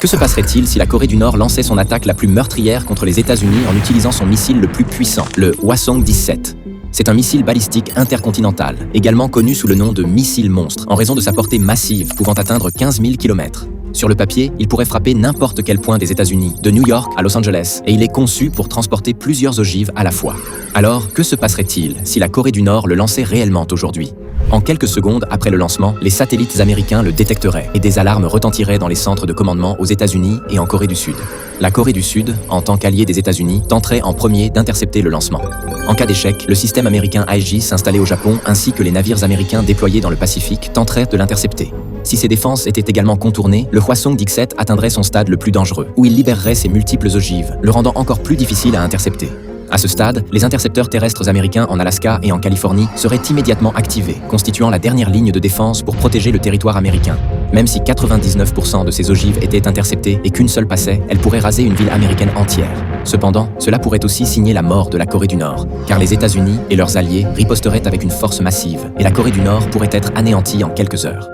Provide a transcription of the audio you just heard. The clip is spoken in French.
Que se passerait-il si la Corée du Nord lançait son attaque la plus meurtrière contre les États-Unis en utilisant son missile le plus puissant, le Hwasong-17? C'est un missile balistique intercontinental, également connu sous le nom de missile monstre, en raison de sa portée massive pouvant atteindre 15 000 km. Sur le papier, il pourrait frapper n'importe quel point des États-Unis, de New York à Los Angeles, et il est conçu pour transporter plusieurs ogives à la fois. Alors, que se passerait-il si la Corée du Nord le lançait réellement aujourd'hui? En quelques secondes après le lancement, les satellites américains le détecteraient et des alarmes retentiraient dans les centres de commandement aux États-Unis et en Corée du Sud. La Corée du Sud, en tant qu'allié des États-Unis, tenterait en premier d'intercepter le lancement. En cas d'échec, le système américain Aegis installé au Japon ainsi que les navires américains déployés dans le Pacifique tenteraient de l'intercepter. Si ces défenses étaient également contournées, le Hwasong-17 atteindrait son stade le plus dangereux, où il libérerait ses multiples ogives, le rendant encore plus difficile à intercepter. À ce stade, les intercepteurs terrestres américains en Alaska et en Californie seraient immédiatement activés, constituant la dernière ligne de défense pour protéger le territoire américain. Même si 99% de ces ogives étaient interceptées et qu'une seule passait, elle pourrait raser une ville américaine entière. Cependant, cela pourrait aussi signer la mort de la Corée du Nord, car les États-Unis et leurs alliés riposteraient avec une force massive, et la Corée du Nord pourrait être anéantie en quelques heures.